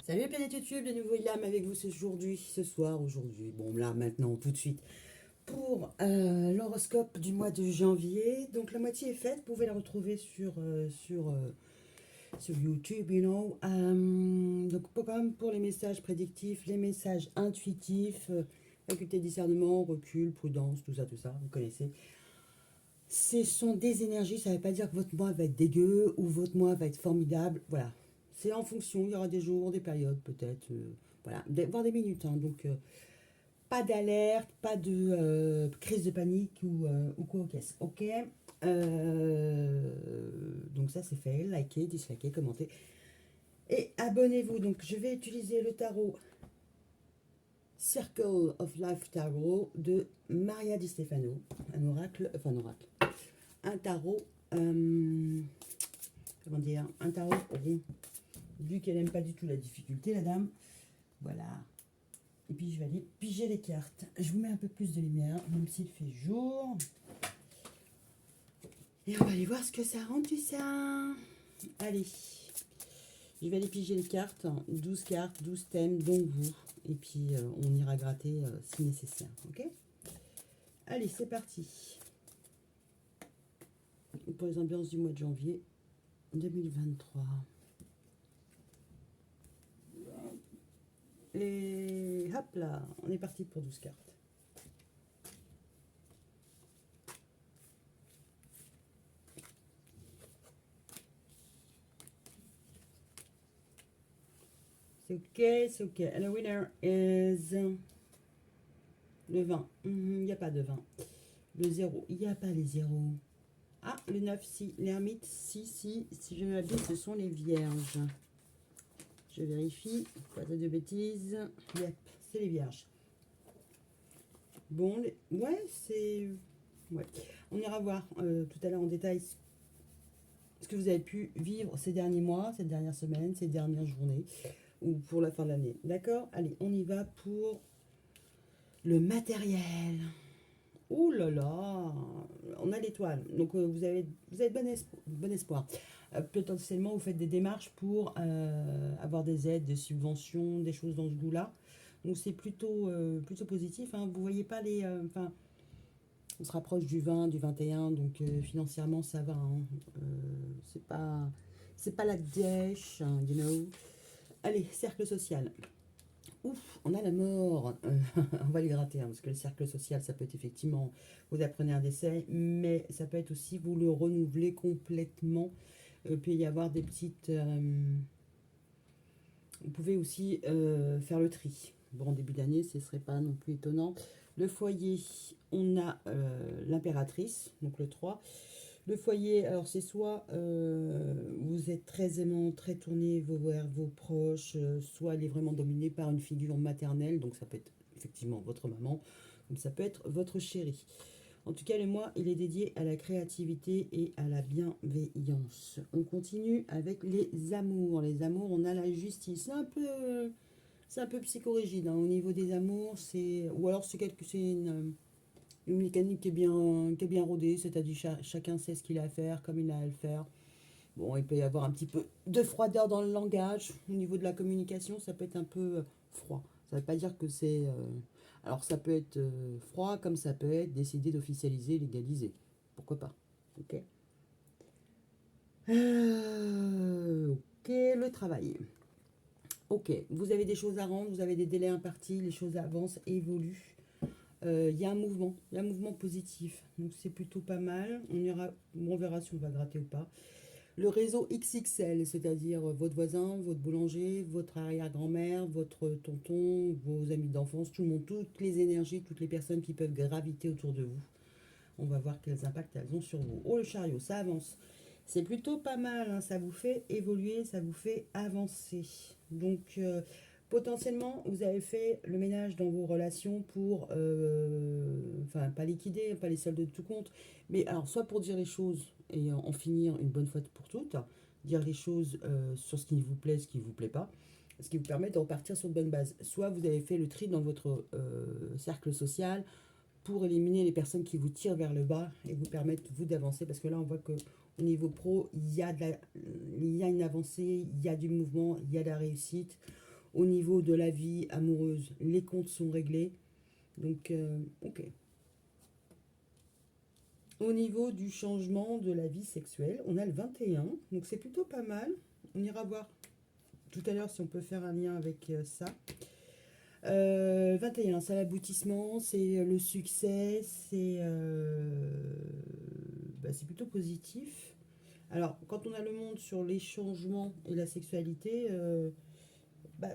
Salut Planète YouTube, de nouveau Ilham avec vous aujourd'hui, bon là maintenant tout de suite, pour l'horoscope du mois de janvier. Donc la moitié est faite, vous pouvez la retrouver sur YouTube, donc pour les messages prédictifs, les messages intuitifs, faculté de discernement, recul, prudence, tout ça, vous connaissez. Ce sont des énergies, ça ne veut pas dire que votre mois va être dégueu ou votre mois va être formidable. Voilà. C'est en fonction, il y aura des jours, des périodes peut-être, voilà, voire des minutes. Donc, pas d'alerte, pas de crise de panique ou quoi aux caisses. Ok. Donc ça c'est fait, likez, dislikez, commentez. Et abonnez-vous. Donc je vais utiliser le tarot Circle of Life Tarot de Maria Di Stefano. Un oracle, un tarot, comment dire, un tarot rond, vu qu'elle n'aime pas du tout la difficulté, la dame. Voilà. Et puis je vais aller piger les cartes. Je vous mets un peu plus de lumière, même s'il fait jour. Et on va aller voir ce que ça rend tout ça. Allez. Je vais aller piger les cartes. 12 cartes, 12 thèmes, dont vous. Et puis on ira gratter si nécessaire. Ok? Allez, c'est parti. Pour les ambiances du mois de janvier 2023. Et hop là, on est parti pour 12 cartes. C'est ok, c'est ok. And the winner is le 20. Il n'y a pas de 20. Le 0, il n'y a pas les zéros. Ah, le 9, si. L'ermite, si je ne m'abuse, ce sont les vierges. Je vérifie, pas de bêtises. Yep, c'est les vierges. Bon, ouais, c'est... Ouais. On ira voir tout à l'heure en détail ce que vous avez pu vivre ces derniers mois, ces dernières semaines, ces dernières journées, ou pour la fin de l'année. D'accord? Allez, on y va pour le matériel. Ouh là là, on a l'étoile. Donc vous avez bon espoir. Potentiellement, vous faites des démarches pour avoir des aides, des subventions, des choses dans ce goût-là. Donc c'est plutôt positif. Vous voyez pas les... on se rapproche du 20, du 21, donc financièrement ça va. C'est pas la dèche, you know. Allez, cercle social. Ouf, on a la mort. On va les gratter, parce que le cercle social, ça peut être effectivement, vous apprenez un décès, mais ça peut être aussi, vous le renouvelez complètement. Il peut y avoir des petites... vous pouvez aussi faire le tri. Bon, en début d'année, ce ne serait pas non plus étonnant. Le foyer, on a l'impératrice, donc le 3. Le foyer, alors c'est soit vous êtes très aimant, très tourné vers vos proches, soit elle est vraiment dominée par une figure maternelle, donc ça peut être effectivement votre maman, comme ça peut être votre chérie. En tout cas, le mois, il est dédié à la créativité et à la bienveillance. On continue avec les amours. Les amours, on a la justice. C'est un peu psychorigide. Au niveau des amours, ou alors c'est une mécanique qui est bien rodée, c'est-à-dire chacun sait ce qu'il a à faire, comme il a à le faire. Bon, il peut y avoir un petit peu de froideur dans le langage. Au niveau de la communication, ça peut être un peu froid. Ça ne veut pas dire que c'est... alors ça peut être froid, comme ça peut être décider d'officialiser, légaliser. Pourquoi pas? Ok. Ok, le travail. Ok, vous avez des choses à rendre, vous avez des délais impartis, les choses avancent, évoluent. Il y a un mouvement positif. Donc c'est plutôt pas mal. On verra si on va gratter ou pas. Le réseau XXL, c'est-à-dire votre voisin, votre boulanger, votre arrière-grand-mère, votre tonton, vos amis d'enfance, tout le monde, toutes les énergies, toutes les personnes qui peuvent graviter autour de vous. On va voir quels impacts elles ont sur vous. Oh, le chariot, ça avance. C'est plutôt pas mal, ça vous fait évoluer, ça vous fait avancer. Donc, potentiellement, vous avez fait le ménage dans vos relations pour, pas liquider, pas les soldes de tout compte, mais alors, soit pour dire les choses et en finir une bonne fois pour toutes, dire les choses sur ce qui vous plaît, ce qui ne vous plaît pas, ce qui vous permet de repartir sur de bonnes bases. Soit vous avez fait le tri dans votre cercle social, pour éliminer les personnes qui vous tirent vers le bas et vous permettent, vous, d'avancer. Parce que là, on voit qu'au niveau pro, il y a une avancée, il y a du mouvement, il y a de la réussite. Au niveau de la vie amoureuse, les comptes sont réglés. Donc, ok. Au niveau du changement de la vie sexuelle, on a le 21, donc c'est plutôt pas mal. On ira voir tout à l'heure si on peut faire un lien avec ça. 21, c'est l'aboutissement, c'est le succès, c'est plutôt positif. Alors, quand on a le monde sur les changements et la sexualité,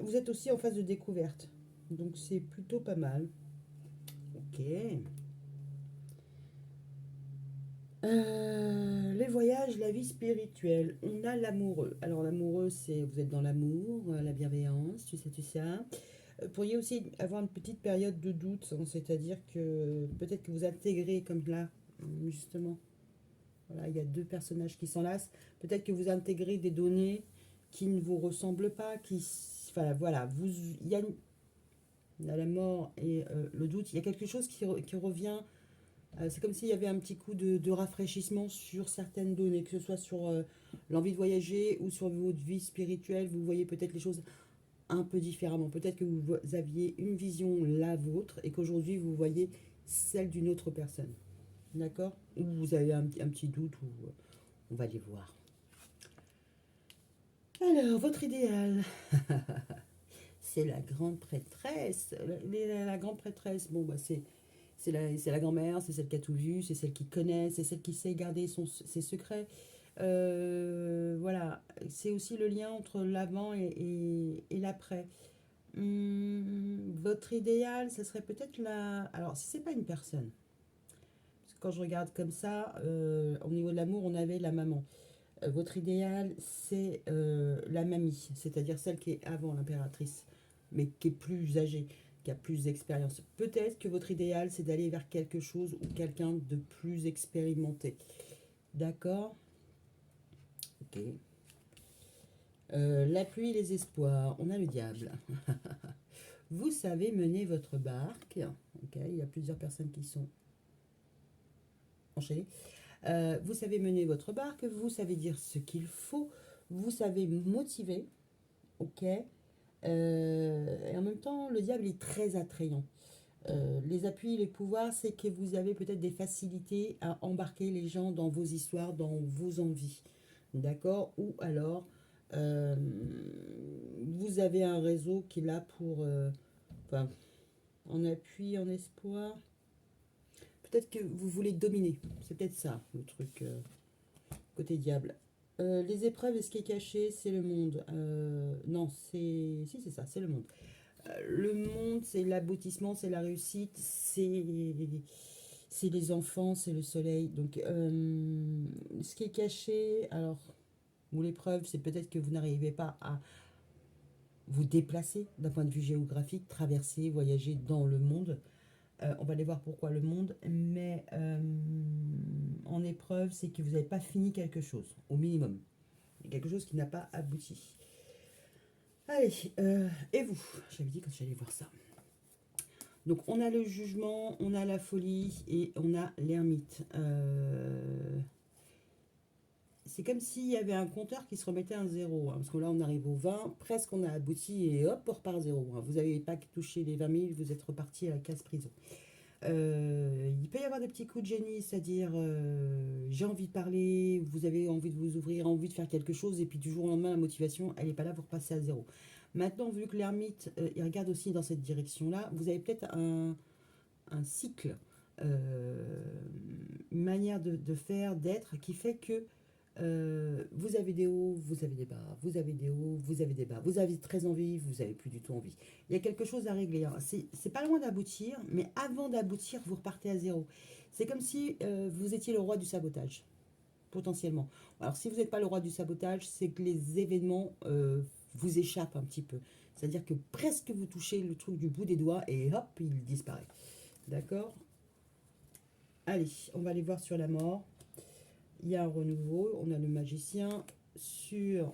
vous êtes aussi en phase de découverte. Donc, c'est plutôt pas mal. Ok. Les voyages, la vie spirituelle. On a l'amoureux. Alors, l'amoureux, c'est vous êtes dans l'amour, la bienveillance, tout ça. Pourriez aussi avoir une petite période de doute, hein, c'est-à-dire que peut-être que vous intégrez comme là, justement. Voilà, il y a deux personnages qui s'enlacent. Peut-être que vous intégrez des données qui ne vous ressemblent pas, enfin voilà, il y a la mort et le doute. Il y a quelque chose qui revient. C'est comme s'il y avait un petit coup de rafraîchissement sur certaines données, que ce soit sur l'envie de voyager ou sur votre vie spirituelle. Vous voyez peut-être les choses un peu différemment. Peut-être que vous aviez une vision la vôtre et qu'aujourd'hui vous voyez celle d'une autre personne. D'accord? Ou vous avez un petit doute, ou on va les voir. Alors, votre idéal, c'est la grande prêtresse. La grande prêtresse, bon, c'est la grand-mère, c'est celle qui a tout vu, c'est celle qui connaît, c'est celle qui sait garder ses secrets. Voilà, c'est aussi le lien entre l'avant et l'après. Votre idéal, ça serait peut-être la... Alors, si c'est pas une personne, parce que quand je regarde comme ça, au niveau de l'amour, on avait la maman. Votre idéal, c'est la mamie, c'est-à-dire celle qui est avant l'impératrice, mais qui est plus âgée, qui a plus d'expérience. Peut-être que votre idéal, c'est d'aller vers quelque chose ou quelqu'un de plus expérimenté. D'accord? Ok. La pluie, les espoirs. On a le diable. Vous savez mener votre barque. Ok, il y a plusieurs personnes qui sont enchaînées. Vous savez mener votre barque, vous savez dire ce qu'il faut, vous savez motiver, ok. Et en même temps, le diable est très attrayant. Les appuis, les pouvoirs, c'est que vous avez peut-être des facilités à embarquer les gens dans vos histoires, dans vos envies, d'accord. Ou alors, euh, vous avez un réseau qui est là pour, enfin, en appui, en espoir. Peut-être que vous voulez dominer, c'est peut-être ça le truc. Côté diable. Les épreuves et ce qui est caché, c'est le monde. Non, c'est... Si, c'est ça, c'est le monde. Le monde, c'est l'aboutissement, c'est la réussite, c'est les enfants, c'est le soleil. Donc, ce qui est caché, alors, ou l'épreuve, c'est peut-être que vous n'arrivez pas à vous déplacer d'un point de vue géographique, traverser, voyager dans le monde. On va aller voir pourquoi le monde, mais en épreuve, c'est que vous n'avez pas fini quelque chose, au minimum. Quelque chose qui n'a pas abouti. Allez, et vous? J'avais dit quand j'allais voir ça. Donc on a le jugement, on a la folie et on a l'ermite. C'est comme s'il y avait un compteur qui se remettait à un zéro, hein, parce que là on arrive au 20, presque on a abouti et hop, on repart à zéro, hein. Vous n'avez pas touché les 20 000, vous êtes reparti à la case prison. Il peut y avoir des petits coups de génie, c'est-à-dire j'ai envie de parler, vous avez envie de vous ouvrir, envie de faire quelque chose, et puis du jour au lendemain, la motivation, elle n'est pas là, vous repassez à zéro. Maintenant, vu que l'ermite, il regarde aussi dans cette direction-là, vous avez peut-être un cycle, une manière de faire, d'être, qui fait que vous avez des hauts, vous avez des bas, vous avez des hauts, vous avez des bas, vous avez très envie, vous avez plus du tout envie. Il y a quelque chose à régler, hein. C'est pas loin d'aboutir, mais avant d'aboutir, vous repartez à zéro. C'est comme si vous étiez le roi du sabotage, potentiellement. Alors si vous n'êtes pas le roi du sabotage, c'est que les événements vous échappent un petit peu. C'est-à-dire que presque vous touchez le truc du bout des doigts et hop, il disparaît. D'accord? Allez, on va aller voir sur la mort. Il y a un renouveau, on a le magicien sur...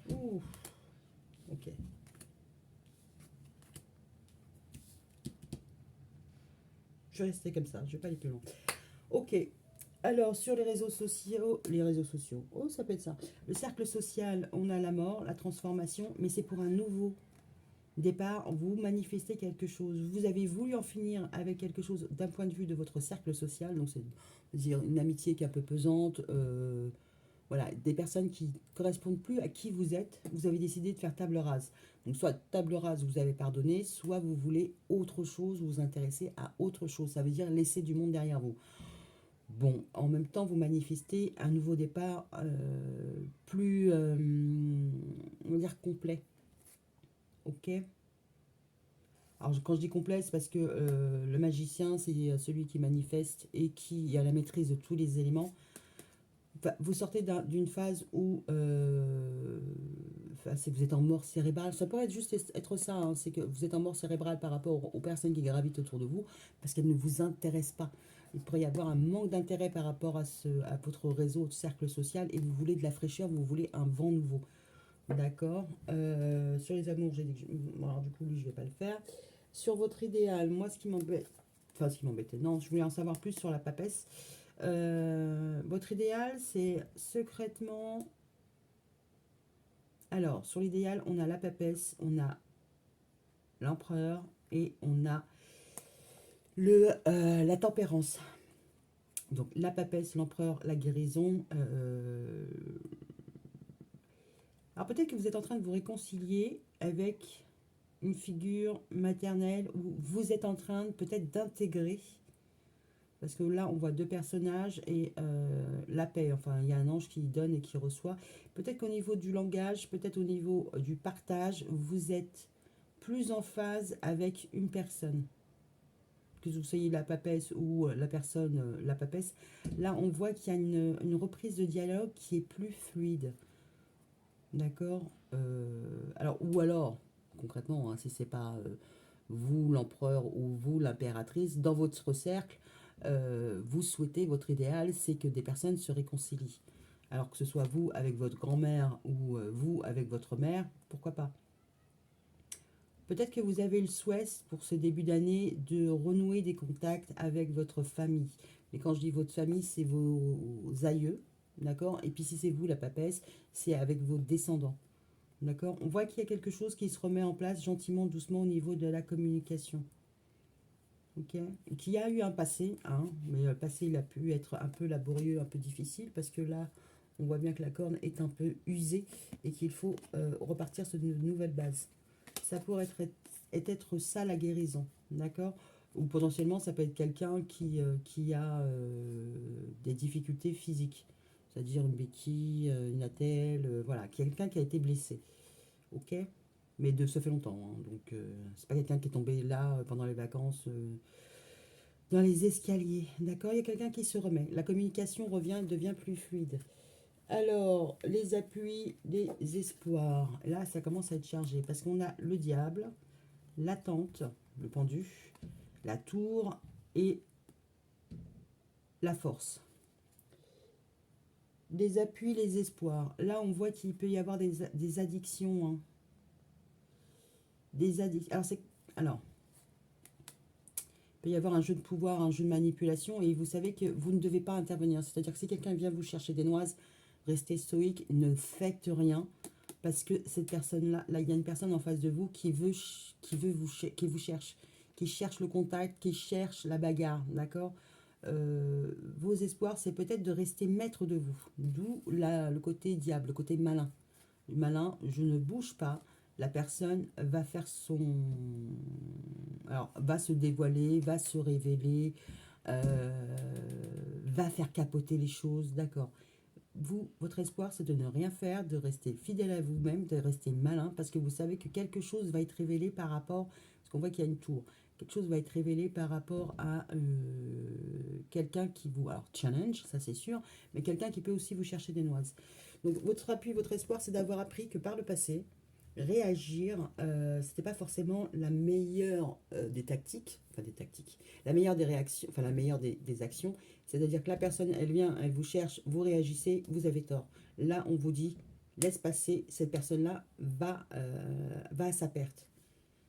Ouh, ok. Je vais rester comme ça, je vais pas aller plus loin. Ok, Alors, sur les réseaux sociaux, oh, ça peut être ça. Le cercle social, on a la mort, la transformation, mais c'est pour un nouveau départ. Vous manifestez quelque chose. Vous avez voulu en finir avec quelque chose d'un point de vue de votre cercle social, donc c'est dire une amitié qui est un peu pesante, voilà, des personnes qui correspondent plus à qui vous êtes. Vous avez décidé de faire table rase. Donc, soit table rase, vous avez pardonné, soit vous voulez autre chose, vous vous intéressez à autre chose. Ça veut dire laisser du monde derrière vous. Bon, en même temps, vous manifestez un nouveau départ plus, on va dire, complet. Ok. Alors, quand je dis complet, c'est parce que le magicien, c'est celui qui manifeste et qui a la maîtrise de tous les éléments. Enfin, vous sortez d'une phase où enfin, vous êtes en mort cérébrale. Ça pourrait être juste être ça, hein, c'est que vous êtes en mort cérébrale par rapport aux personnes qui gravitent autour de vous parce qu'elles ne vous intéressent pas. Il pourrait y avoir un manque d'intérêt par rapport à votre réseau, votre cercle social, et vous voulez de la fraîcheur, vous voulez un vent nouveau. D'accord. Sur les amours, j'ai dit que bon, alors, du coup, lui, je ne vais pas le faire. Sur votre idéal, moi, ce qui m'embête, enfin, ce qui m'embêtait, non, je voulais en savoir plus sur la papesse. Votre idéal, c'est secrètement. Alors, sur l'idéal, on a la papesse, on a l'empereur et on a la tempérance. Donc, la papesse, l'empereur, la guérison. Alors, peut-être que vous êtes en train de vous réconcilier avec une figure maternelle où vous êtes en train peut-être d'intégrer. Parce que là, on voit deux personnages et la paix. Enfin, il y a un ange qui donne et qui reçoit. Peut-être qu'au niveau du langage, peut-être au niveau du partage, vous êtes plus en phase avec une personne. Que vous soyez la papesse ou la personne, la papesse. Là, on voit qu'il y a une reprise de dialogue qui est plus fluide. D'accord. Alors, ou alors, concrètement, hein, si c'est pas vous l'empereur ou vous l'impératrice, dans votre cercle, vous souhaitez, votre idéal, c'est que des personnes se réconcilient. Alors que ce soit vous avec votre grand-mère ou vous avec votre mère, pourquoi pas. Peut-être que vous avez le souhait pour ce début d'année de renouer des contacts avec votre famille. Mais quand je dis votre famille, c'est vos aïeux, d'accord. Et puis si c'est vous la papesse, c'est avec vos descendants. D'accord. On voit qu'il y a quelque chose qui se remet en place gentiment, doucement au niveau de la communication. Ok. Qui a eu un passé, hein, mais le passé il a pu être un peu laborieux, un peu difficile, parce que là, on voit bien que la corne est un peu usée et qu'il faut repartir sur de nouvelles bases. Ça pourrait être ça la guérison, d'accord. Ou potentiellement, ça peut être quelqu'un qui a des difficultés physiques, c'est-à-dire une béquille, une attelle, voilà, quelqu'un qui a été blessé. Ok. Mais ça fait longtemps, hein, donc c'est pas quelqu'un qui est tombé là pendant les vacances dans les escaliers. D'accord. Il y a quelqu'un qui se remet. La communication devient plus fluide. Alors, les appuis, les espoirs. Là, ça commence à être chargé parce qu'on a le diable, l'attente, le pendu, la tour et la force. Les appuis, les espoirs. Là, on voit qu'il peut y avoir des addictions, hein. Des addictions. Alors, il peut y avoir un jeu de pouvoir, un jeu de manipulation, et vous savez que vous ne devez pas intervenir. C'est-à-dire que si quelqu'un vient vous chercher des noises, restez stoïque, ne faites rien, parce que cette personne-là, là, il y a une personne en face de vous qui vous cherche, qui cherche le contact, qui cherche la bagarre, d'accord. Vos espoirs, c'est peut-être de rester maître de vous, d'où le côté diable, le côté malin. Malin, je ne bouge pas, la personne va faire alors, va se dévoiler, va se révéler, va faire capoter les choses, d'accord. Vous, votre espoir, c'est de ne rien faire, de rester fidèle à vous-même, de rester malin, parce que vous savez que quelque chose va être révélé par rapport, parce qu'on voit qu'il y a une tour, quelque chose va être révélé par rapport à quelqu'un qui vous, alors challenge, ça c'est sûr, mais quelqu'un qui peut aussi vous chercher des noises. Donc votre appui, votre espoir, c'est d'avoir appris que par le passé, réagir, c'était pas forcément la meilleure des tactiques, la meilleure des réactions, enfin la meilleure des actions. C'est-à-dire que la personne, elle vient, elle vous cherche, vous réagissez, vous avez tort. Là, on vous dit, laisse passer, cette personne-là va à sa perte.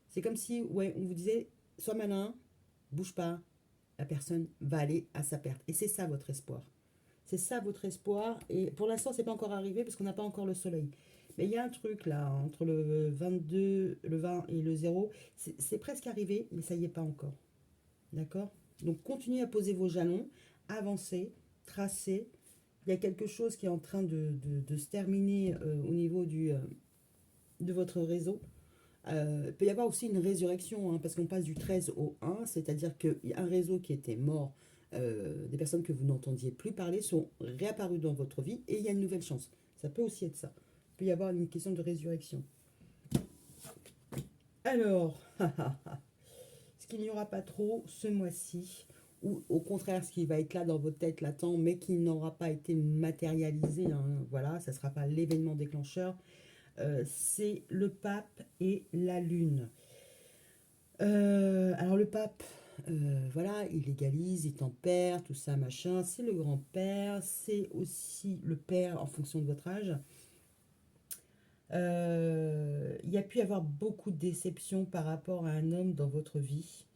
C'est comme si, ouais, on vous disait, sois malin, bouge pas, la personne va aller à sa perte. Et c'est ça votre espoir. C'est ça votre espoir. Et pour l'instant, c'est pas encore arrivé parce qu'on n'a pas encore le soleil. Mais il y a un truc là, entre le 22, le 20 et le 0. C'est presque arrivé, mais ça y est pas encore. D'accord? Donc continuez à poser vos jalons, avancez, tracez. Il y a quelque chose qui est en train de se terminer au niveau de votre réseau. Il peut y avoir aussi une résurrection, hein, parce qu'on passe du 13 au 1, c'est-à-dire qu'il y a un réseau qui était mort, des personnes que vous n'entendiez plus parler sont réapparues dans votre vie et il y a une nouvelle chance. Ça peut aussi être ça. Il peut y avoir une question de résurrection. Alors, ce qu'il n'y aura pas trop ce mois-ci, ou au contraire ce qui va être là dans votre tête latent, mais qui n'aura pas été matérialisé, hein, voilà, ça ne sera pas l'événement déclencheur, c'est le pape et la lune. Alors le pape, voilà, il légalise, il tempère, tout ça, machin. C'est le grand-père, c'est aussi le père en fonction de votre âge. Il y a pu y avoir beaucoup de déceptions par rapport à un homme dans votre vie.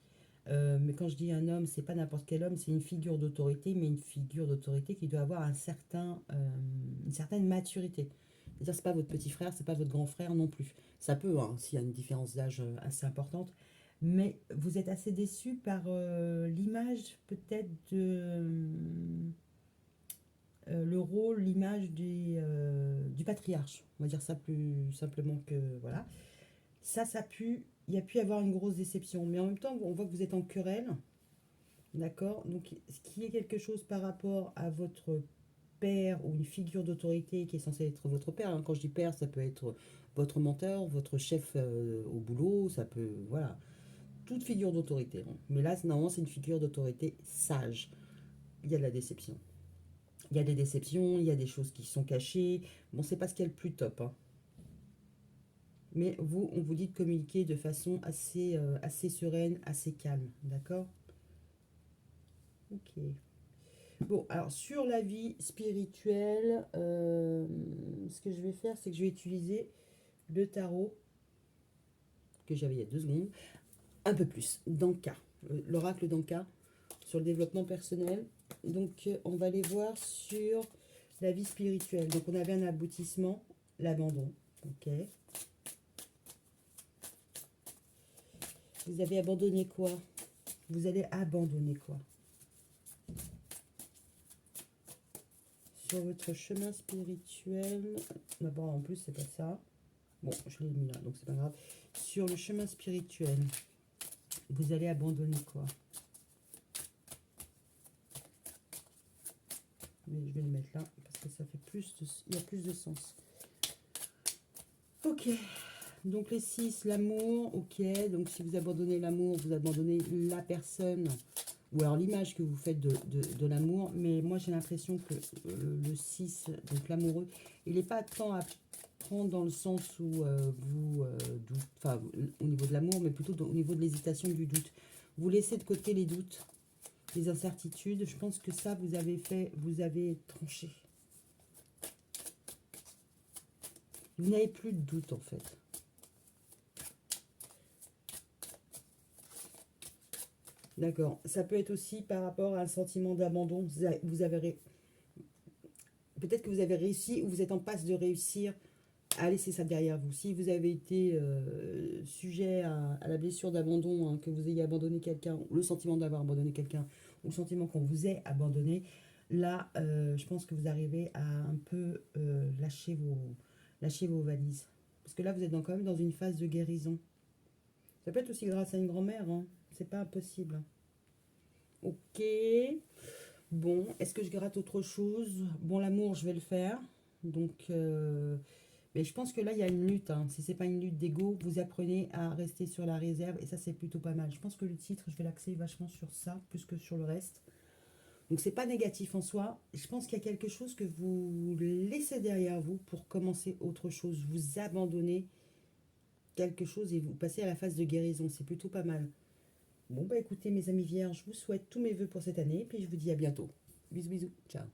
Mais quand je dis un homme, c'est pas n'importe quel homme, c'est une figure d'autorité, mais une figure d'autorité qui doit avoir une certaine maturité. C'est-à-dire, c'est pas votre petit frère, c'est pas votre grand frère non plus. Ça peut, hein, s'il y a une différence d'âge assez importante. Mais vous êtes assez déçu par l'image peut-être le rôle, l'image du patriarche. On va dire ça plus simplement que voilà. Il y a pu y avoir une grosse déception. Mais en même temps, on voit que vous êtes en querelle. D'accord? Donc, ce qui est quelque chose par rapport à votre père ou une figure d'autorité qui est censée être votre père, hein. Quand je dis père, ça peut être votre mentor, votre chef au boulot, ça peut. Voilà. Toute figure d'autorité, hein. Mais là, normalement, c'est une figure d'autorité sage. Il y a de la déception. Il y a des déceptions, il y a des choses qui sont cachées. Bon, c'est pas ce qu'il y a le plus top, hein. Mais vous, on vous dit de communiquer de façon assez sereine, assez calme. D'accord? Ok. Bon, alors sur la vie spirituelle, ce que je vais faire, c'est que je vais utiliser le tarot que j'avais il y a 2 secondes, un peu plus, Danka, l'oracle Danka, sur le développement personnel. Donc, on va aller voir sur la vie spirituelle. Donc, on avait un aboutissement, l'abandon. Ok. Vous avez abandonné quoi? Vous allez abandonner quoi? Sur votre chemin spirituel. D'abord, en plus, c'est pas ça. Bon, je l'ai mis là, donc c'est pas grave. Sur le chemin spirituel, vous allez abandonner quoi? Mais je vais le mettre là, parce que ça fait plus de, il y a plus de sens. Ok. Donc les 6, l'amour, ok. Donc si vous abandonnez l'amour, vous abandonnez la personne, ou alors l'image que vous faites de l'amour. Mais moi j'ai l'impression que le 6, donc l'amoureux, il n'est pas tant à prendre dans le sens où vous doute, enfin au niveau de l'amour, mais plutôt au niveau de l'hésitation, du doute. Vous laissez de côté les doutes, les incertitudes. Je pense que ça, vous avez tranché. Vous n'avez plus de doute en fait. D'accord. Ça peut être aussi par rapport à un sentiment d'abandon. Peut-être que vous avez réussi ou vous êtes en passe de réussir à laisser ça derrière vous. Si vous avez été sujet à la blessure d'abandon, hein, que vous ayez abandonné quelqu'un, le sentiment d'avoir abandonné quelqu'un, ou le sentiment qu'on vous ait abandonné, là, je pense que vous arrivez à un peu lâcher vos valises. Parce que là, vous êtes quand même dans une phase de guérison. Ça peut être aussi grâce à une grand-mère, hein. C'est pas impossible. Ok. Bon, est-ce que je gratte autre chose? Bon, l'amour, je vais le faire. Donc, mais je pense que là, il y a une lutte, hein. Si c'est pas une lutte d'ego, vous apprenez à rester sur la réserve et ça, c'est plutôt pas mal. Je pense que le titre, je vais l'axer vachement sur ça, plus que sur le reste. Donc, c'est pas négatif en soi. Je pense qu'il y a quelque chose que vous laissez derrière vous pour commencer autre chose. Vous abandonnez quelque chose et vous passez à la phase de guérison. C'est plutôt pas mal. Bon, bah écoutez, mes amis vierges, je vous souhaite tous mes vœux pour cette année et puis je vous dis à bientôt. Bisous, bisous. Ciao.